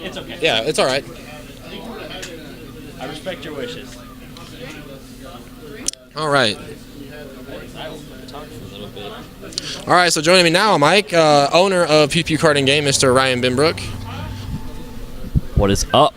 It's okay. Yeah, it's all right. I respect your wishes. All right. I will talk for a little bit. All right, so joining me now, Mike, owner of Pew Pew Card and Game, Mr. Ryan Bimbrook. What is up?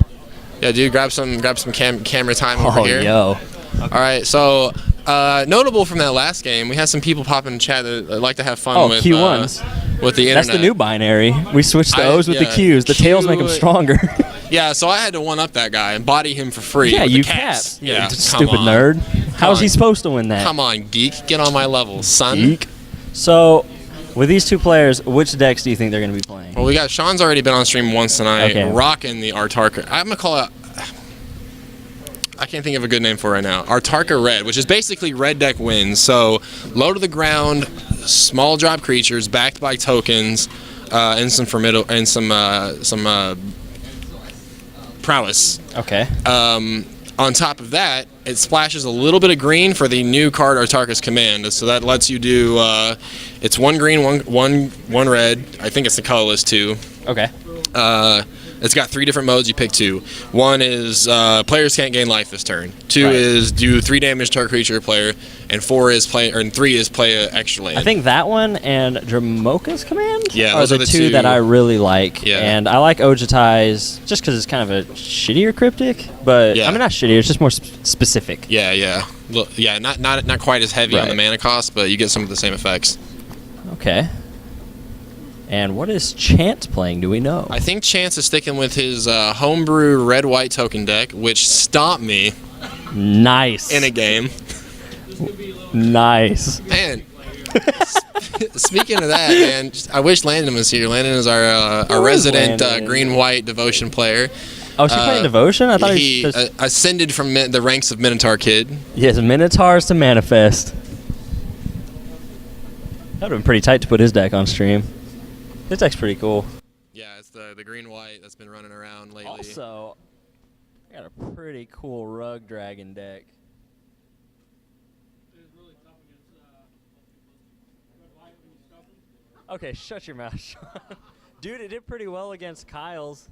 Yeah, dude, grab some camera time over here. Yo. All right, so notable from that last game, we had some people pop in the chat that like to have fun with Q1s. With the internet. That's the new binary. We switched the O's with the yeah, Q's. The tails make them stronger. Yeah, so I had to one-up that guy and body him for free. Yeah, with you the caps. cap. Yeah, Stupid nerd. How's he supposed to win that? Come on, geek. Get on my level, son. Geek. So, with these two players, which decks do you think they're going to be playing? Well, we got Sean's already been on stream once tonight, Okay. rocking the Atarka. I'm going to call it... I can't think of a good name for it right now. Atarka Red, which is basically red deck wins. So, low to the ground, small drop creatures backed by tokens, and some prowess. Okay. On top of that, it splashes a little bit of green for the new card Atarka's Command. So that lets you do. It's 1 green, one red. I think it's the colorless too. Okay. It's got 3 different modes. You pick 2. 1 is players can't gain life this turn. 2 Right. is do 3 damage to a creature player, and 3 is play an extra land. I think that one and Dramoka's Command Yeah, are those the, are the two two that I really like. Yeah. And I like Ojutai's just because it's kind of a shittier cryptic, but Yeah. I mean not shittier, it's just more specific. Yeah. Look, yeah, not quite as heavy on the Right. mana cost, but you get some of the same effects. Okay. And what is Chant playing? Do we know? I think Chance is sticking with his homebrew red-white token deck, which stopped me Nice. in a game. Nice. Man, speaking of that, man, I wish Landon was here. Landon is our resident Landon? green-white devotion player. Oh, she's playing Devotion? I thought He ascended from the ranks of Minotaur Kid. Yes, Minotaurs to Manifest. That would have been pretty tight to put his deck on stream. His deck's pretty cool. Yeah, it's the green-white that's been running around lately. Also, I got a pretty cool Rug Dragon deck. Okay, shut your mouth, Sean. Dude, it did pretty well against Kyle's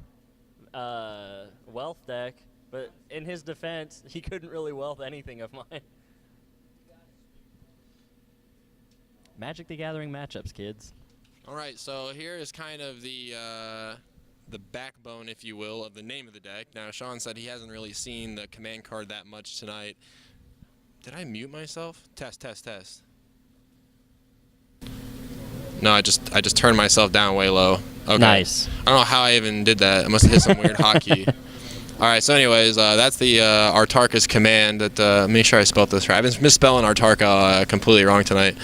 wealth deck, but in his defense, he couldn't really wealth anything of mine. Magic the Gathering matchups, kids. All right, so here is kind of the backbone, if you will, of the name of the deck. Now, Sean said he hasn't really seen the command card that much tonight. Did I mute myself? Test. No, I just turned myself down way low. Okay. Nice. I don't know how I even did that. I must have hit some weird hotkey. All right, so anyways, that's the Atarka's Command. Make sure I spelled this right. I've been misspelling Atarka completely wrong tonight.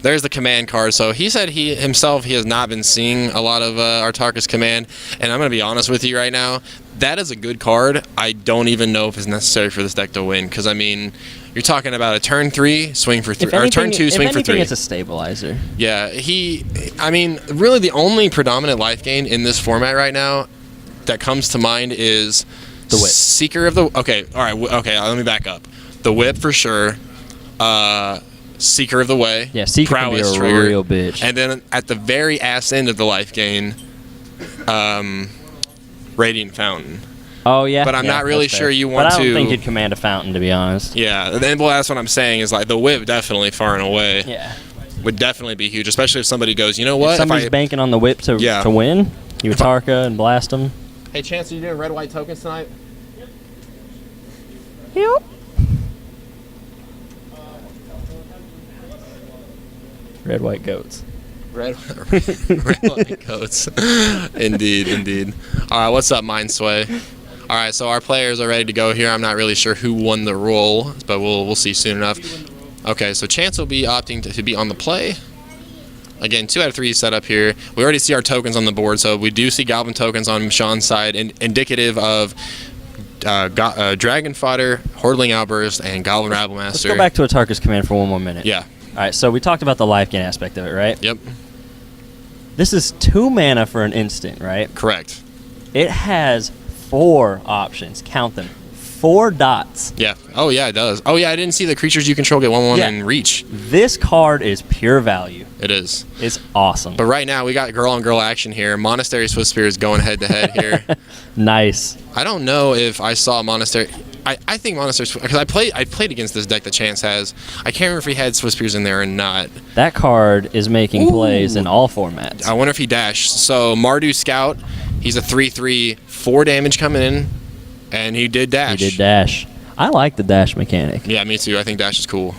There's the command card. So he said he has not been seeing a lot of Atarka's Command, and I'm going to be honest with you right now. That is a good card. I don't even know if it's necessary for this deck to win, because I mean, you're talking about a turn 3 swing for 3, or turn 2 swing for 3. If anything, it's a stabilizer. Yeah, I mean, really the only predominant life gain in this format right now that comes to mind is the whip. Seeker of the... Okay, all right, okay, let me back up. The whip for sure. Seeker of the Way. Yeah, Seeker can be a trigger, real bitch. And then at the very ass end of the life gain, Radiant Fountain. Oh, yeah. But I'm not really sure you want but I don't to... think you'd command a fountain, to be honest. Yeah, then, well, that's what I'm saying is like the whip definitely far and away. Yeah. Would definitely be huge, especially if somebody goes, you know what? If somebody's banking on the whip to win, you Atarka and blast them. Hey, Chance, are you doing red-white tokens tonight? Yep. Red-white goats. Red-white goats. Indeed. All right, what's up, Mind Sway? All right, so our players are ready to go here. I'm not really sure who won the role, but we'll see soon enough. Okay, so Chance will be opting to be on the play. Again, 2 out of 3 set up here. We already see our tokens on the board, so we do see Goblin tokens on Sean's side, indicative of Dragon Fodder, Hordling Outburst, and Goblin Rabble Master. Let's go back to Atarka's Command for one more minute. Yeah. All right, so we talked about the life gain aspect of it, right? Yep. This is 2 mana for an instant, right? Correct. It has 4 options. Count them. 4 dots. Yeah. Oh, yeah, it does. Oh, yeah, I didn't see the creatures you control get 1/1 Yeah. and reach. This card is pure value. It is. It's awesome. But right now, we got girl-on-girl action here. Monastery Swiftspear is going head-to-head here. Nice. I don't know if I saw Monastery. I think Monastery, because I played against this deck that Chance has. I can't remember if he had Swiftspears in there or not. That card is making plays in all formats. I wonder if he dashed. So Mardu Scout, he's a 3/3, 4 damage coming in, and he did dash. He did dash. I like the dash mechanic. Yeah, me too. I think dash is cool.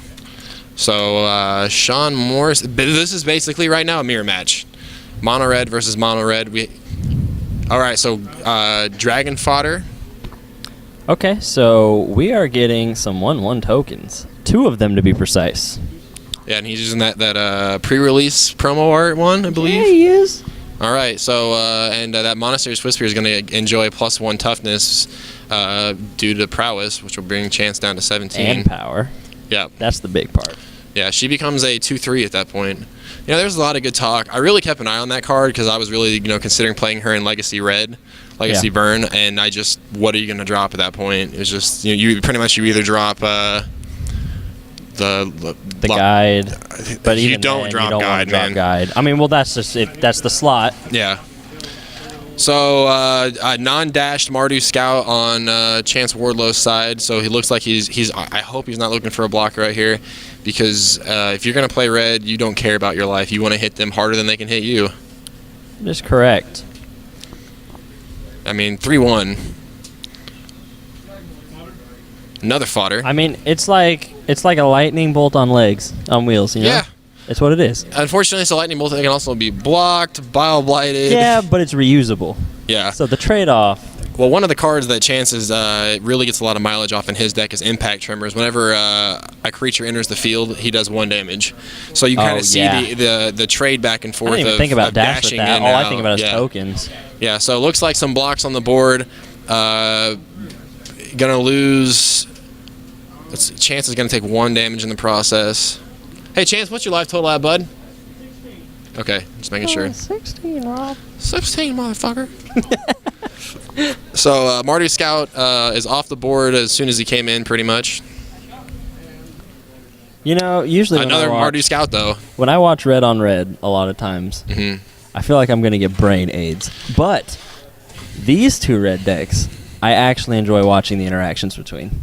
So Sean Morris, this is basically right now a mirror match. Mono red versus mono red. All right, so Dragon Fodder. Okay, so we are getting some 1/1 tokens. 2 of them to be precise. Yeah, and he's using that pre-release promo art one, I believe. Yeah, he is. All right, so that Monastery Swiftspear is going to enjoy +1 toughness due to prowess, which will bring Chance down to 17. And power. Yeah. That's the big part. Yeah, she becomes a 2/3 at that point. You know, there's a lot of good talk. I really kept an eye on that card because I was really, considering playing her in Legacy Red, Legacy Burn, and what are you going to drop at that point? It was just, you pretty much either drop the guide, but you even don't then, drop you don't guide, want to drop man. guide. I mean, well, that's just that's the slot. Yeah. So non-dashed Mardu Scout on Chance Wardlow's side. So he looks like he's. I hope he's not looking for a blocker right here, because if you're gonna play red, you don't care about your life. You want to hit them harder than they can hit you. That's correct. I mean, 3/1. Another fodder. I mean, it's like a lightning bolt on legs, on wheels. You know? Yeah. It's what it is. Unfortunately, it's a lightning bolt that can also be blocked, bile blighted. Yeah, but it's reusable. Yeah. So the trade-off. Well, one of the cards that Chance's really gets a lot of mileage off in his deck is Impact Tremors. Whenever a creature enters the field, he does 1 damage. So you kind of see the trade back and forth. I didn't even think about dash with dashing that. in All and I think about out. is tokens. Yeah, so it looks like some blocks on the board. Gonna lose. Chance is gonna take 1 damage in the process. Hey, Chance, what's your life total at, bud? Okay, just making sure. 16, Rob. 16, motherfucker. So Mardu Scout is off the board as soon as he came in, pretty much. You know, usually Another Mardu Scout, though. When I watch Red on Red, a lot of times, I feel like I'm going to get brain AIDS. But these 2 red decks, I actually enjoy watching the interactions between.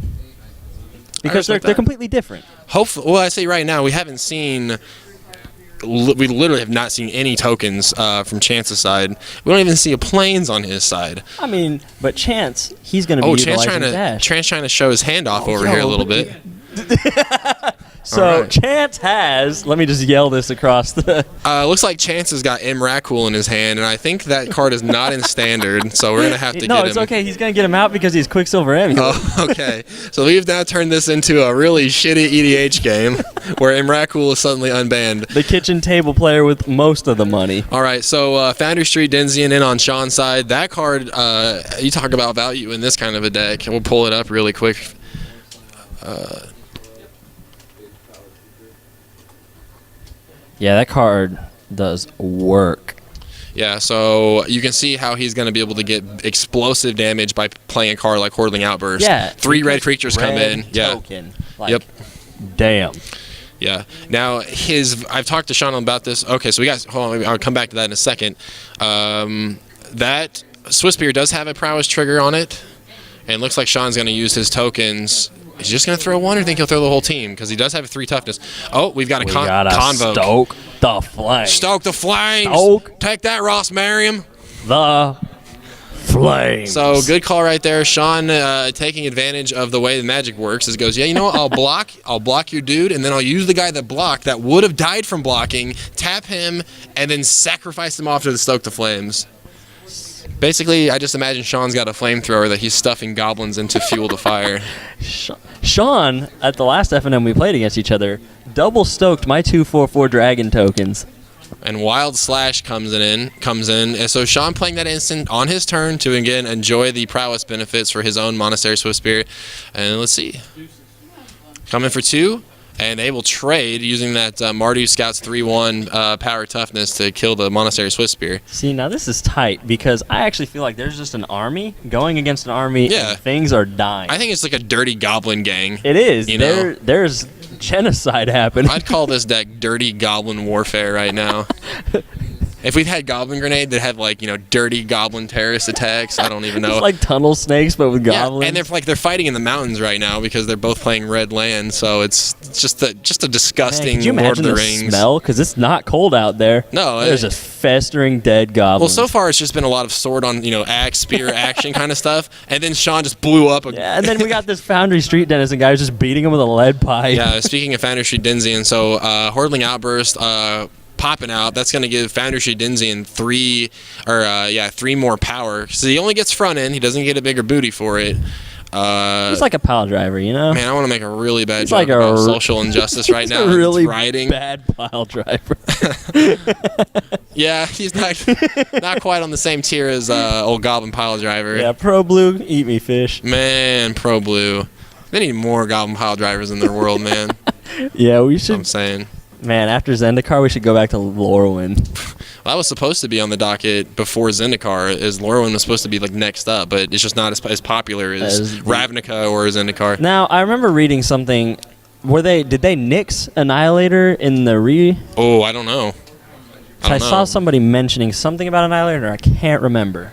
Because they're completely different. Hopefully, well, I say right now, we haven't seen. We literally have not seen any tokens from Chance's side. We don't even see a planes on his side. I mean, but Chance, he's going to be utilizing dash. Chance trying to show his hand off over here a little bit. So right. Chance has. Let me just yell this across the. Looks like Chance has got Emrakul in his hand, and I think that card is not in standard, so we're gonna have to get him. No, it's okay. He's gonna get him out because he's Quicksilver Amulet. Oh, okay. So we've now turned this into a really shitty EDH game where Emrakul is suddenly unbanned. The kitchen table player with most of the money. All right, so Foundry Street Denzian in on Sean's side. That card, you talk about value in this kind of a deck. We'll pull it up really quick. Yeah, that card does work. Yeah, so you can see how he's going to be able to get explosive damage by playing a card like Hordling Outburst. Yeah. 3 red creatures come in. Token. Like, Yep. Damn. Yeah. Now, I've talked to Sean about this. Okay, so hold on, I'll come back to that in a second. That Swiftspear does have a prowess trigger on it, and it looks like Sean's going to use his tokens. Is he just going to throw 1, or think he'll throw the whole team? Because he does have a 3 toughness. Oh, we've got a Convoke. Stoke the flames. Stoke the flames. Stoke. Take that, Ross Merriam. The flames. So good call right there. Sean taking advantage of the way the magic works is goes, yeah, you know what? I'll block your dude, and then I'll use the guy that blocked that would have died from blocking, tap him, and then sacrifice him off to the Stoke the Flames. Basically, I just imagine Sean's got a flamethrower that he's stuffing goblins into fuel the fire. Sean, at the last FNM we played against each other, double stoked my 2/4/4 dragon tokens. And Wild Slash comes in. And so Sean playing that instant on his turn to, again, enjoy the prowess benefits for his own Monastery Swiftspear. And let's see. Coming for 2. and they will trade using that Mardu Scout's 3-1 power toughness to kill the Monastery Swift Spear. See, now this is tight because I actually feel like there's just an army going against an army and things are dying. I think it's like a dirty goblin gang. It is. You know? There's genocide happening. I'd call this deck dirty goblin warfare right now. If we'd had Goblin Grenade that had, like, dirty goblin terrorist attacks, I don't even know. It's like tunnel snakes, but with goblins. Yeah, and they're fighting in the mountains right now because they're both playing red land, so it's just a disgusting could you Lord imagine of the the Rings. smell? Because it's not cold out there. No. There's just festering dead goblins. Well, so far it's just been a lot of sword on, axe, spear action kind of stuff, and then Sean just blew up. Yeah, and then we got this Foundry Street Denizen guy who's just beating him with a lead pipe. Yeah, speaking of Foundry Street Denzian, so Hordling Outburst popping out, that's going to give Foundry Street Denzian 3 more power. So he only gets front end, he doesn't get a bigger booty for it. He's like a pile driver, Man, I want to make a really bad like joke about social injustice right now. A really riding. bad pile driver. Yeah, he's not quite on the same tier as old Goblin Pile Driver. Yeah, Pro Blue, eat me fish. Man, Pro Blue. They need more Goblin Pile Drivers in their world, man. Yeah, we should. I'm saying. Man, after Zendikar, we should go back to Lorwyn. Well, that was supposed to be on the docket before Zendikar, as Lorwyn was supposed to be next up, but it's just not as popular as Ravnica or Zendikar. Now, I remember reading something. Did they nix Annihilator in the re? Oh, I don't know. I saw somebody mentioning something about Annihilator. I can't remember.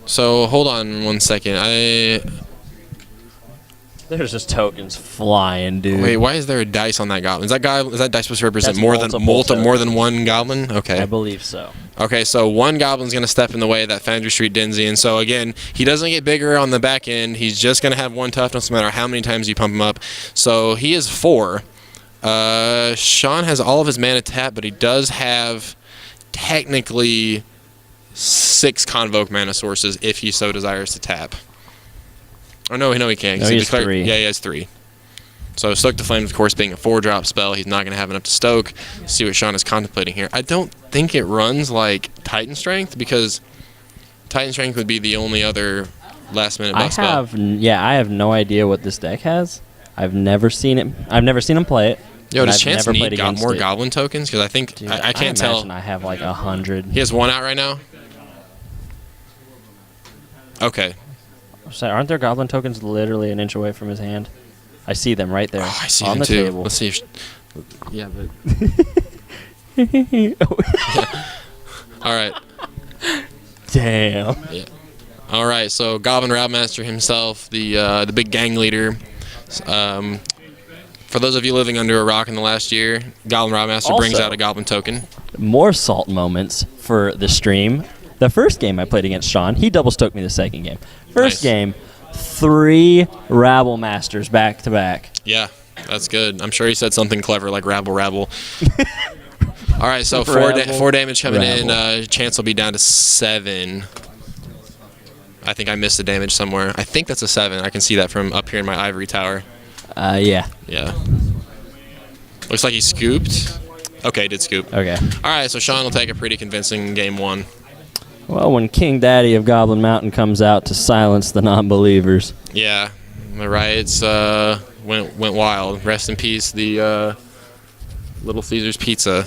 So hold on 1 second. There's just tokens flying, dude. Wait, why is there a dice on that goblin? Is that dice supposed to represent That's more than one goblin? Okay. I believe so. Okay, so one goblin's going to step in the way of that Foundry Street Denzian. So again, he doesn't get bigger on the back end. He's just going to have 1 toughness no matter how many times you pump him up. So he is 4. Sean has all of his mana tapped, but he does have technically 6 Convoke mana sources if he so desires to tap. Oh, no, he can't. No, he has 3. Yeah, he has 3. So Stoke the Flames, of course, being a 4-drop spell, he's not going to have enough to stoke. See what Sean is contemplating here. I don't think it runs like Titan Strength, because Titan Strength would be the only other last-minute buff spell. I have no idea what this deck has. I've never seen it. I've never seen him play it. Yo, does Chance need more Goblin tokens? Because I think, Dude, I can't tell. I have like 100. He has 1 out right now? Okay. So aren't there Goblin tokens literally an inch away from his hand? I see them right there. Oh, I see on them the too. table. Let's see if... Yeah, but... All right. Damn. Yeah. All right, so Goblin Routemaster himself, the big gang leader. For those of you living under a rock in the last year, Goblin Routemaster brings out a Goblin token. More salt moments for the stream. The first game I played against Sean, he double stoked me the second game. First game, 3 Rabble Masters back to back. Yeah, that's good. I'm sure he said something clever like rabble. All right, so 4 damage coming in. Chance will be down to 7. I think I missed the damage somewhere. I think that's a 7. I can see that from up here in my ivory tower. Yeah. Yeah. Looks like he scooped. Okay, did scoop. Okay. All right, so Sean will take a pretty convincing game 1. Well, when King Daddy of Goblin Mountain comes out to silence the non-believers. Yeah, the riots went wild. Rest in peace, the Little Caesars Pizza.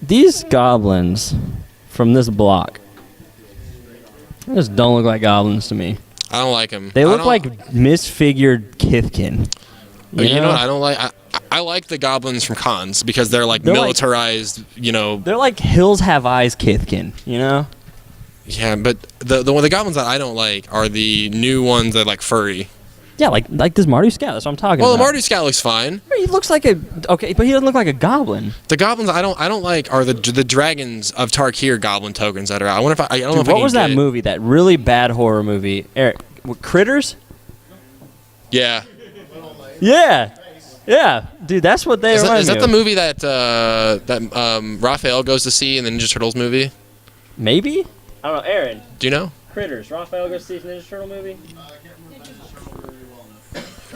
These goblins from this block just don't look like goblins to me. I don't like them. They look like misfigured Kithkin. You know what I don't like? I like the goblins from cons because they're militarized, They're like Hills Have Eyes Kithkin, Yeah, but the goblins that I don't like are the new ones that are like furry. Yeah, like this Mardu Scout. That's what I'm talking about. Well, the Mardu Scout looks fine. He looks like but he doesn't look like a goblin. The goblins I don't like are the dragons of Tarkir goblin tokens that are out. I wonder if I don't know if what was that movie? That really bad horror movie? Eric, Critters? Yeah. Yeah, dude, that's what they remind me of. Is that the movie that Raphael goes to see in the Ninja Turtles movie? Maybe? I don't know. Aaron. Do you know? Critters. Raphael goes to see the Ninja Turtle movie?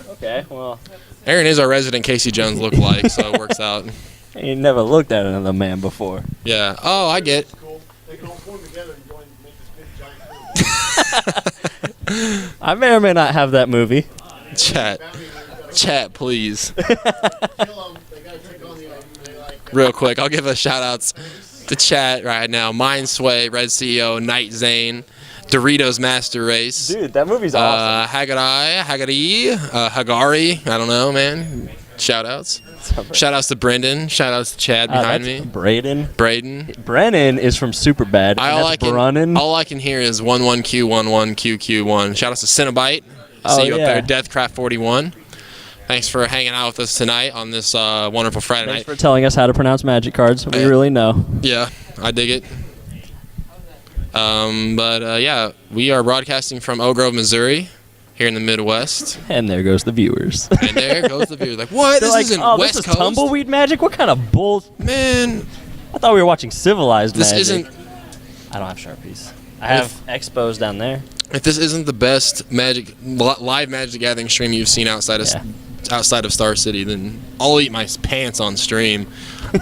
Okay, well. Aaron is our resident Casey Jones lookalike, so it works out. He never looked at another man before. Yeah. Oh, I get. They can all form together and join make this big giant group. I may or may not have that movie. Chat, please. Kill 'em. They gotta take on they like Real quick, I'll give a shout outs to chat right now. Mind Sway, Red CEO, Night Zane, Doritos Master Race. Dude, that movie's awesome. Hagari, Hagari. I don't know, man. Shout outs. Shout outs to Brendan. Shout outs to Chad behind me. Braden. Braden. Brennan is from Superbad. All I can hear is 11Q11QQ1. Shout outs to Cinnabite. See you up there, Deathcraft41. Thanks for hanging out with us tonight on this wonderful Friday night. Thanks for telling us how to pronounce magic cards. We really know. Yeah, I dig it. Yeah, we are broadcasting from Oak Grove, Missouri, here in the Midwest. And there goes the viewers. And there goes the viewers. Like, what? This isn't West this is Coast? Tumbleweed Magic? What kind of bull? Man, I thought we were watching Civilized this Magic. isn't... I don't have Sharpies. I have Expos down there. If this isn't the best live Magic the Gathering stream you've seen outside of Star City, then I'll eat my pants on stream.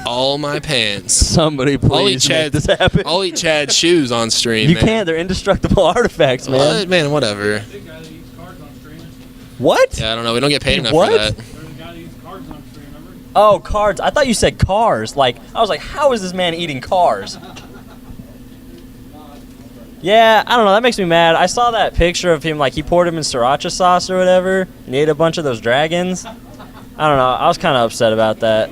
All my pants. Somebody please make this happen. I'll eat Chad's shoes on stream. You man. can't. They're indestructible artifacts, man. Man, whatever. What? Yeah, I don't know. We don't get paid enough What? for that. Oh, cards. I thought you said cars. Like, I was like, how is this man eating cars? Yeah, I don't know. That makes me mad. I saw that picture of him, like, he poured him in sriracha sauce or whatever, and he ate a bunch of those dragons. I don't know. I was kind of upset about that.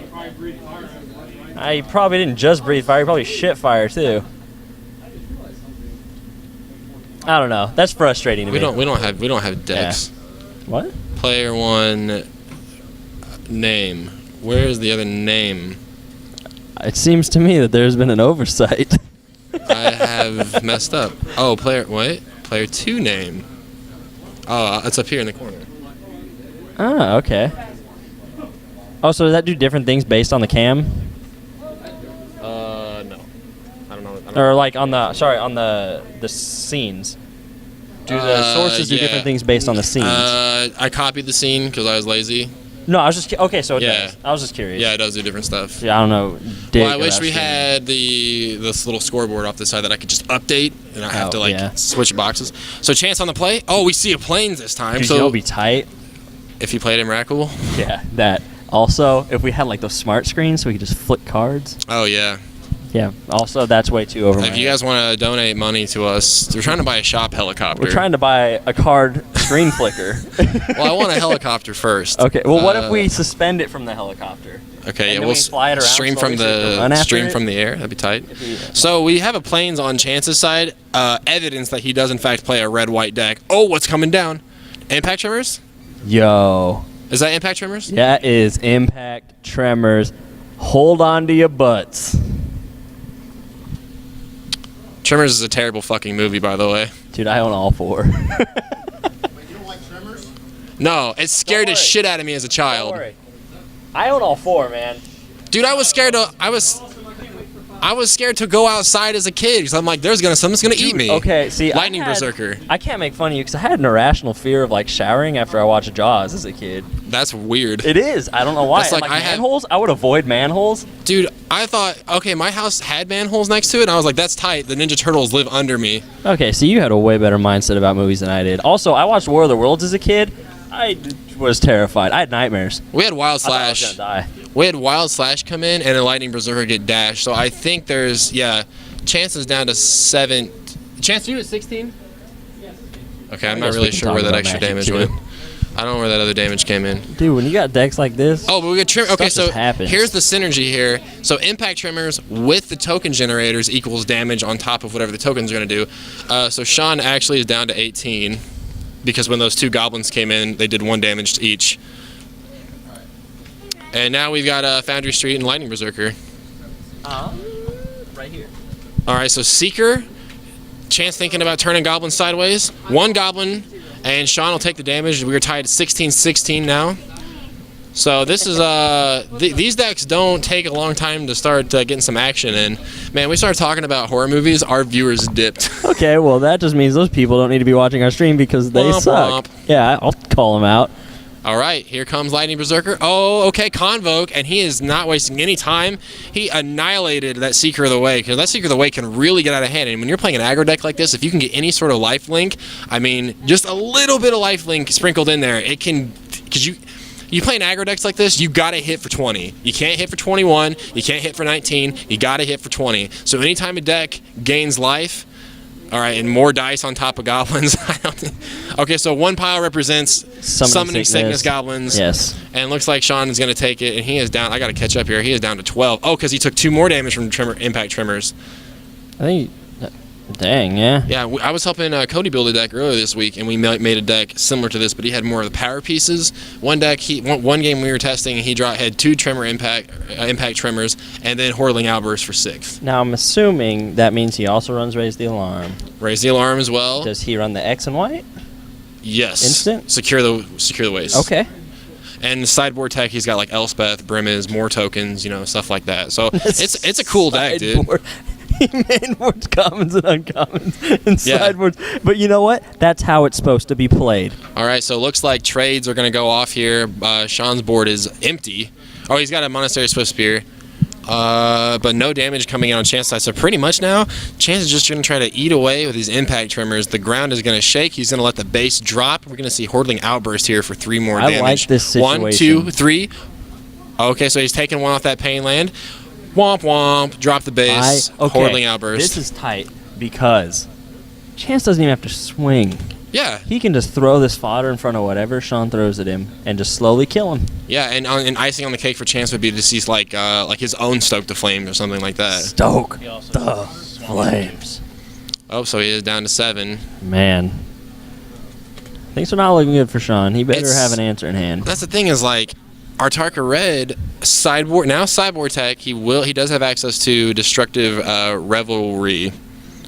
He probably didn't just breathe fire. He probably shit fire, too. I don't know. That's frustrating to me. We don't have decks. Yeah. What? Player 1 name. Where is the other name? It seems to me that there's been an oversight. I have messed up. Oh, Player 2 name. Oh, it's up here in the corner. Oh, okay. Oh, so does that do different things based on the cam? No. I don't know. Or like on the scenes? Do the sources do different things based on the scenes? I copied the scene because I was lazy. No, I was just okay. So it Yeah. does. I was just curious. Yeah, it does do different stuff. Yeah, I don't know. Well, I wish we had this little scoreboard off the side that I could just update and not have to switch boxes. So chance on the play. Oh, we see a planes this time. Dude, so it'll be tight. if you played Imracable. Yeah, that. Also, if we had like those smart screens, so we could just flip cards. Oh yeah. Yeah. Also, that's way too over. If you guys want to donate money to us, we're trying to buy a shop helicopter. We're trying to buy a card screen flicker. Well, I want a helicopter first. Okay. Well, what if we suspend it from the helicopter? Okay, And yeah, then we'll we fly it around stream from slowly so you can run after it? from the air. That'd be tight. So we have a planes on Chance's side. Evidence that he does in fact play a red-white deck. Oh, what's coming down? Impact Tremors? Yo. Is that Impact Tremors? That is Impact Tremors. Hold on to your butts. Tremors is a terrible fucking movie, by the way. Dude, I own all 4. Wait, you don't like Tremors? No, it scared the worry. shit out of me as a child. Don't worry. I own all 4, man. Dude, I was scared to go outside as a kid because I'm like, something's gonna eat me. Okay, see, Lightning Berserker. I can't make fun of you because I had an irrational fear of like showering after I watched Jaws as a kid. That's weird. It is. I don't know why. That's like, I have- manholes. I would avoid manholes. Dude, I thought, okay, my house had manholes next to it, and I was like, that's tight. The Ninja Turtles live under me. Okay, so you had a way better mindset about movies than I did. Also, I watched War of the Worlds as a kid. I was terrified. I had nightmares. We had Wild I thought I was Slash. gonna die. We had Wild Slash come in and a Lightning Berserker get dashed. So I think there's, chances down to 7. Chance, you at 16? Okay, I'm I not guess we really can sure talk where that about extra Magic, damage too. went. I don't know where that other damage came in. Dude, when you got decks like this. Oh, but we got trim. Okay, Stuff so just happens. here's the synergy here. So Impact Tremors with the token generators equals damage on top of whatever the tokens are going to do. So Sean actually is down to 18 because when those 2 goblins came in, they did 1 damage to each. And now we've got Foundry Street and Lightning Berserker. Right here. All right, so Seeker, Chance thinking about turning goblins sideways. 1 goblin, and Sean will take the damage. We are tied at 16-16 now. So this is these decks don't take a long time to start getting some action in. Man, we started talking about horror movies, our viewers dipped. Okay, well that just means those people don't need to be watching our stream because they Womp suck. womp. Yeah, I'll call them out. All right, here comes Lightning Berserker. Oh, okay, Convoke, and he is not wasting any time. He annihilated that Seeker of the Way, because that Seeker of the Way can really get out of hand. And when you're playing an aggro deck like this, if you can get any sort of life link, I mean, just a little bit of life link sprinkled in there, it can, because you play an aggro decks like this, you gotta hit for 20. You can't hit for 21, you can't hit for 19, you gotta hit for 20. So anytime a deck gains life, all right, and more dice on top of goblins. Okay, so one pile represents summoning sickness goblins. Yes. And it looks like Sean is going to take it, and he is down. I got to catch up here. He is down to 12. Oh, because he took 2 more damage from impact tremors. I think. Dang, yeah. Yeah, I was helping Cody build a deck earlier this week, and we made a deck similar to this, but he had more of the power pieces. One game we were testing, he had 2 tremor impact tremors, and then Hordeling Outburst for 6. Now I'm assuming that means he also runs Raise the Alarm. Raise the Alarm as well. Does he run the X and white? Yes. Instant? Secure the waste. Okay. And sideboard tech, he's got like Elspeth, Brimmiz, more tokens, stuff like that. So it's a cool deck, dude. He mainboards commons and uncommons and sideboards. But you know what? That's how it's supposed to be played. All right, so it looks like trades are going to go off here. Sean's board is empty. Oh, he's got a Monastery Swift Spear. But no damage coming out on Chance side. So pretty much now, Chance is just going to try to eat away with these impact tremors. The ground is going to shake. He's going to let the base drop. We're going to see Hordeling Outburst here for 3 more damage. I like this situation. 1, 2, 3. Okay, so he's taking 1 off that pain land. Womp womp. Drop the base. Hordeling Outburst. This is tight because Chance doesn't even have to swing. Yeah. He can just throw this fodder in front of whatever Sean throws at him and just slowly kill him. Yeah, and icing on the cake for Chance would be to see like his own Stoke the Flames or something like that. Stoke the Flames. Oh, so he is down to 7. Man. Things are not looking good for Sean. He better have an answer in hand. That's the thing is like Atarka Red sideboard tech. He does have access to Destructive Revelry.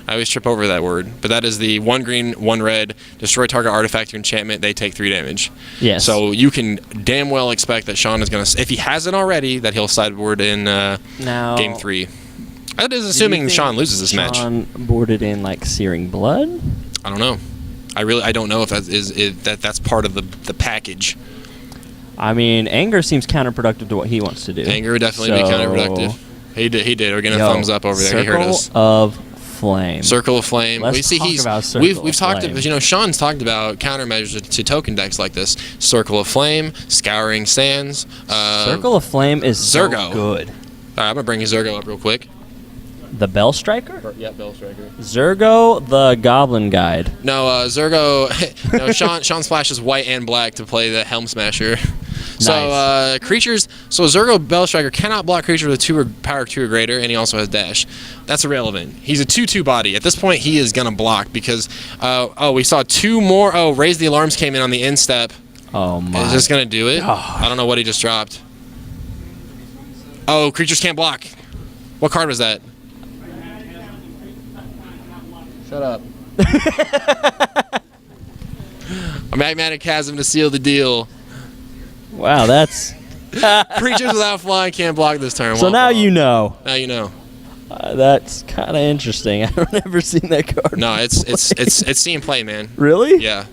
I always trip over that word, but that is the 1 green, 1 red, destroy target artifact or enchantment, they take 3 damage. Yes. So you can damn well expect that Sean is going to, if he hasn't already, that he'll sideboard in game 3. That is assuming Sean loses this match. Sean boarded in like Searing Blood? I don't know. I don't know if that's part of the package. I mean, anger seems counterproductive to what he wants to do. Anger would definitely be counterproductive. He did. We're getting a thumbs up over there. He heard us. Circle of Flame. Circle of Flame. Let's talk about Circle we've of talked Flame. Sean's talked about countermeasures to token decks like this. Circle of Flame, Scouring Sands. Circle of Flame is Zergo. so good. All right, I'm gonna bring you Zergo up real quick. The Bell Striker? Yeah, Bell Striker. Zergo, the Goblin Guide. No, Zergo. No, Sean splashes white and black to play the Helm Smasher. So creatures. So Zergo Bell Striker cannot block creatures with power 2 or greater, and he also has dash. That's irrelevant. He's a 2/2 body. At this point, he is gonna block because. We saw 2 more. Oh, Raise the Alarms came in on the end step. Oh my. Is this gonna do it? God. I don't know what he just dropped. Oh, creatures can't block. What card was that? Shut up. A Magmatic Chasm to seal the deal. Wow, that's... Creatures without flying can't block this turn. So now you know. Now you know. That's kind of interesting. I've never seen that card. No, it's seeing play, man. Really? Yeah.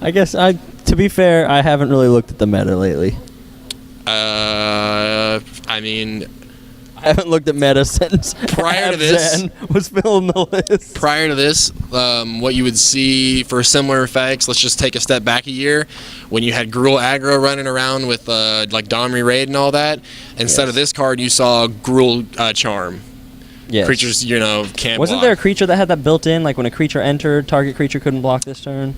I guess to be fair, I haven't really looked at the meta lately. I mean, I haven't looked at meta since prior to this was filling the list. Prior to this, what you would see for similar effects, let's just take a step back a year, when you had Gruul aggro running around with like Domri Raid and all that. Instead of this card, you saw Gruul Charm. Yes. Creatures, can't Wasn't block. there a creature that had that built in? Like when a creature entered, target creature couldn't block this turn?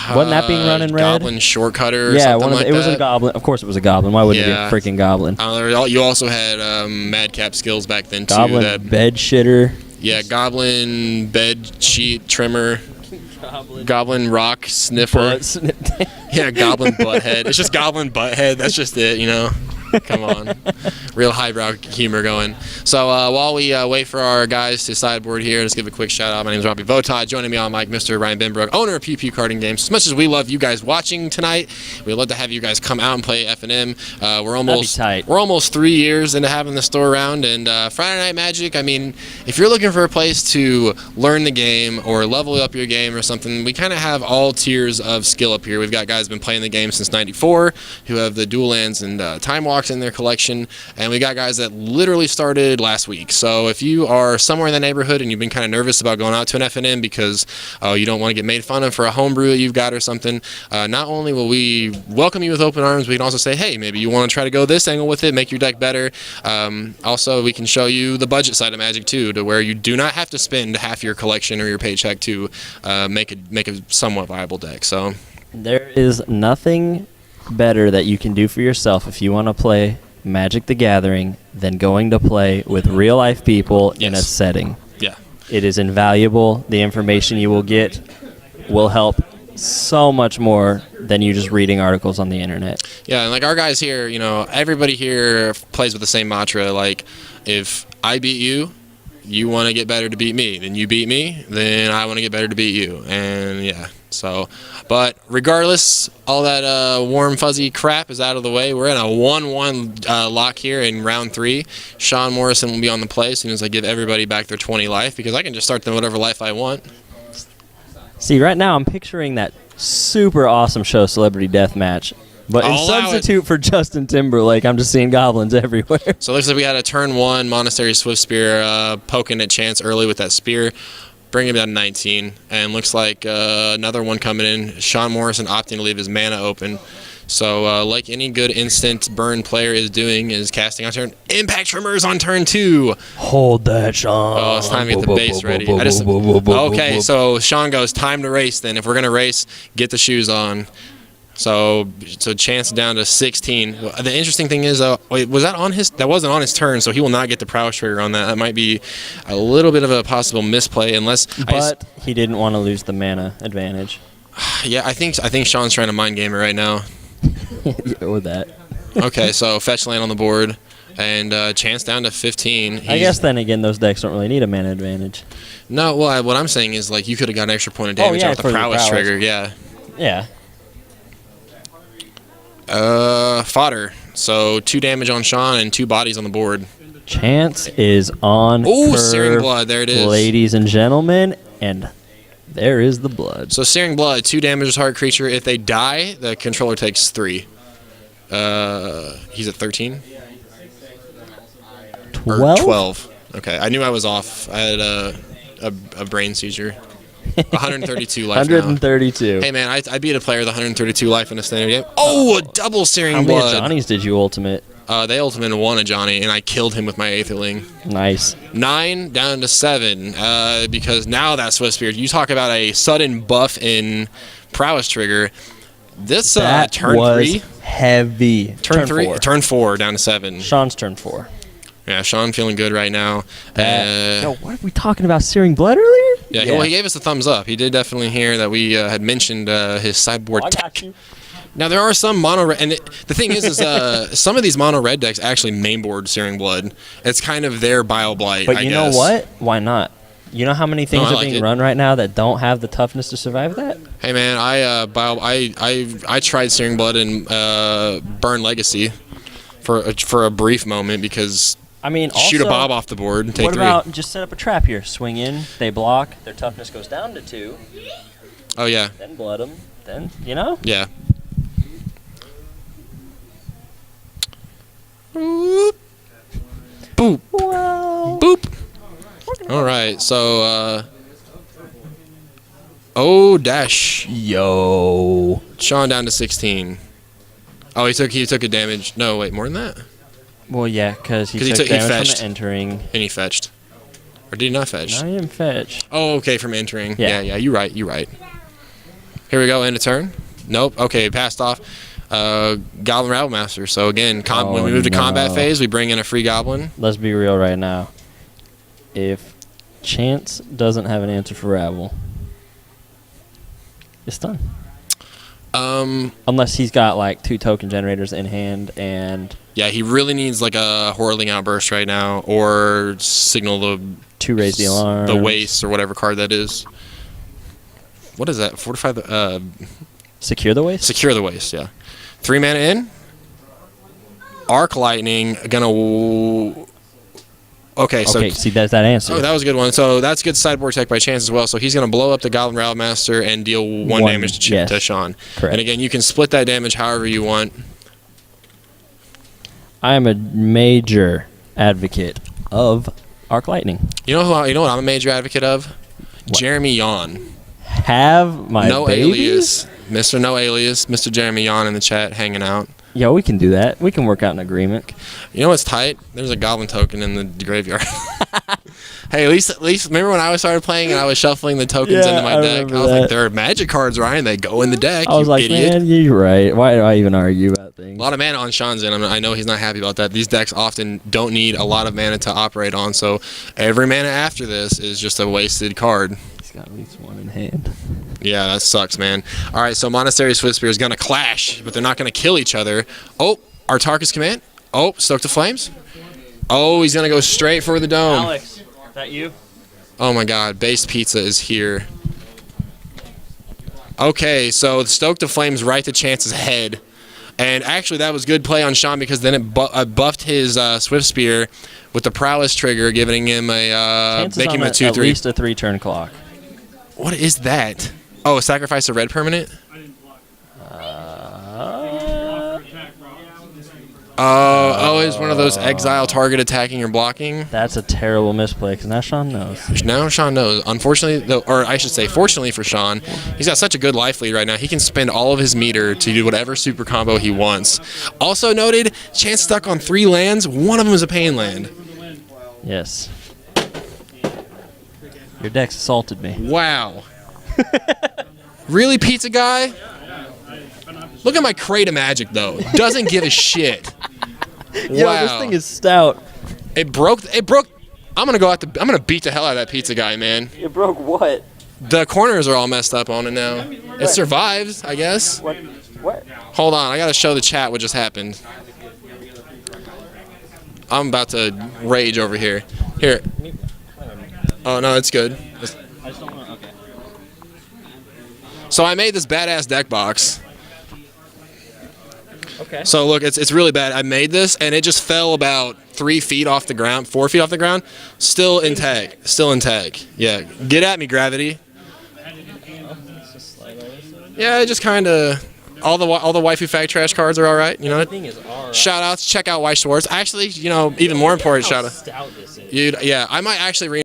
Wasn't that being run in red? Goblin Shortcutter or yeah, something like that? It was a goblin. Of course it was a goblin. Why wouldn't it be a freaking goblin? You also had Madcap skills back then, too. Goblin Bed Shitter. Yeah, Goblin Bed Sheet Trimmer. Goblin Rock Sniffer. Yeah, Goblin Butthead. It's just Goblin Butthead. That's just it, Come on. Real highbrow humor going. So while we wait for our guys to sideboard here, let's give a quick shout out. My name is Robbie Votad. Joining me on mic, Mr. Ryan Benbrook, owner of PP Karting Games. As much as we love you guys watching tonight, we'd love to have you guys come out and play F&M. We're almost 3 years into having the store around, and Friday Night Magic, I mean, if you're looking for a place to learn the game or level up your game or something, we kind of have all tiers of skill up here. We've got guys who've been playing the game since '94 who have the dual lands and time walks in their collection, and we got guys that literally started last week. So if you are somewhere in the neighborhood and you've been kind of nervous about going out to an F&M because you don't want to get made fun of for a homebrew that you've got or something, not only will we welcome you with open arms, we can also say, hey, maybe you want to try to go this angle with it, make your deck better. Also, we can show you the budget side of Magic too, to where you do not have to spend half your collection or your paycheck to make a somewhat viable deck. So there is nothing better that you can do for yourself if you want to play Magic the Gathering than going to play with real life people in a setting. Yeah. It is invaluable. The information you will get will help so much more than you just reading articles on the internet. Yeah, and like our guys here, you know, everybody here plays with the same mantra. Like, if I beat you, you want to get better to beat me. Then you beat me, then I want to get better to beat you. And yeah, so, but regardless, all that warm, fuzzy crap is out of the way. We're in a 1-1 lock here in round 3. Sean Morrison will be on the play as soon as I give everybody back their 20 life, because I can just start them whatever life I want. See, right now I'm picturing that super awesome show, Celebrity Deathmatch. But in substitute for Justin Timberlake, I'm just seeing goblins everywhere. So it looks like we had a turn 1 Monastery Swift Spear poking at Chance early with that spear, bringing him down to 19. And looks like another one coming in. Sean Morrison opting to leave his mana open. So like any good instant burn player is doing, is casting on turn. Impact Tremors on turn 2. Hold that, Sean. Oh, it's time to get the base ready. Okay, so Sean goes, time to race then. If we're going to race, get the shoes on. So Chance down to 16. The interesting thing is, wait, was that on his? That wasn't on his turn, so he will not get the prowess trigger on that. That might be a little bit of a possible misplay, unless. But he didn't want to lose the mana advantage. Yeah, I think Sean's trying to mind game it right now. With that. Okay, so fetch land on the board, and Chance down to 15. I guess then again, those decks don't really need a mana advantage. No, well, what I'm saying is, like, you could have got an extra point of damage out with the prowess trigger. Yeah. Yeah. Fodder. So 2 damage on Sean and 2 bodies on the board. Chance is on. Oh, Searing Blood. There it is. Ladies and gentlemen, and there is the blood. So Searing Blood, 2 damage to target creature. If they die, the controller takes 3. He's at 13? 12? 12. Okay, I knew I was off. I had a brain seizure. 132 life 132. Now. Hey, man, I beat a player with 132 life in a standard game. Oh, a double Searing Blood. How many Johnnies did you ultimate? They ultimated 1 a Johnny, and I killed him with my Aetherling. Nice. 9 down to 7, because now that's Swift Spear. You talk about a sudden buff in prowess trigger. This turn was 3 heavy. Turn 4 down to 7. Sean's turn 4. Yeah, Sean feeling good right now. Yo, what are we talking about? Searing Blood earlier? Yeah, well, he gave us a thumbs up. He did definitely hear that we had mentioned his sideboard tech. Got you. Now, there are some mono red, and the thing is some of these mono red decks actually mainboard Searing Blood. It's kind of their Bio Blight, But you know what? Why not? You know how many things are being run right now that don't have the toughness to survive that? Hey, man, I tried Searing Blood and Burn Legacy for a brief moment because. I mean, shoot also, a Bob off the board and take 3. What about just set up a trap here? Swing in, they block, their toughness goes down to 2. Oh, yeah. Then blood them. Then, you know? Yeah. Boop. Boop. Well, Boop. All right, so, dash. Yo. Sean down to 16. Oh, he took a damage. No, wait, more than that? Well, yeah, because he took damage from the entering. And he fetched. Or did he not fetch? No, he didn't fetch. Oh, okay, from entering. Yeah, you're right. Here we go, end of turn. Nope, okay, passed off. Goblin Rabble Master. So again, when we move to combat phase, we bring in a free goblin. Let's be real right now. If Chance doesn't have an answer for Rabble, it's done. Unless he's got like 2 token generators in hand and Yeah, he really needs like a Whirling Outburst right now, or Signal the 2 raise the alarm. the Waste, or whatever card that is. What is that? Fortify the Secure the waste? Secure the Waste, yeah. 3 mana in. Arc Lightning gonna. Okay, so see, that's that answer. oh, that was a good one. So that's good sideboard tech by chance as well. So he's going to blow up the Goblin Route Master and deal 1 damage to, yes. to Sean. Correct. And again, you can split that damage however you want. I am a major advocate of Arc Lightning. You know what I'm a major advocate of? What? Jeremy Yon. Have my No babies? alias. Mr. No Alias. Mr. Jeremy Yon in the chat hanging out. Yeah, we can do that. We can work out an agreement. You know what's tight? There's a Goblin token in the graveyard. Hey, at least remember when I started playing and I was shuffling the tokens into my I deck? remember I was like, that. there are Magic cards, Ryan. They go in the deck, I was you like, idiot. man, you're right. Why do I even argue about things? A lot of mana on Sean's end. I know he's not happy about that. These decks often don't need a lot of mana to operate on, so every mana after this is just a wasted card. He's got at least 1 in hand. Yeah, that sucks, man. All right, so Monastery Swiftspear is going to clash, but they're not going to kill each other. Oh, Atarka's Command. Oh, Stoke to Flames. Oh, he's going to go straight for the dome. Alex, is that you? Oh my god, Base Pizza is here. Okay, so Stoke to Flames right to Chance's head. And actually that was good play on Sean because then it buffed his Swiftspear with the Prowess trigger, giving him a making him a 2/3. At least a 3-turn clock. What is that? Oh, sacrifice a red permanent? Oh, it's one of those exile target attacking or blocking. That's a terrible misplay because now Sean knows. Now Sean knows. Unfortunately, or I should say, fortunately for Sean, he's got such a good life lead right now. He can spend all of his meter to do whatever super combo he wants. Also noted, Chance stuck on 3 lands. One of them is a pain land. Yes. Your deck's assaulted me. Wow. Really, Pizza Guy? Look at my Crate of Magic, though. Doesn't give a shit. Yo, Wow. this thing is stout. It broke. I'm gonna beat the hell out of that Pizza Guy, man. It broke what? The corners are all messed up on it now. It survives, I guess. What? What? Hold on, I gotta show the chat what just happened. I'm about to rage over here. Here. Oh no, it's good. Okay. So I made this badass deck box. Okay. So look, it's really bad. I made this and it just fell about 3 feet off the ground, 4 feet off the ground. Still intact. Still intact. Yeah. Get at me, Gravity. Yeah, it just kind of. All the waifu fact trash cards are all right. You know. Shout outs. Check out White Schwartz. Actually, you know, even more important shout out. Stout this is. Yeah, I might actually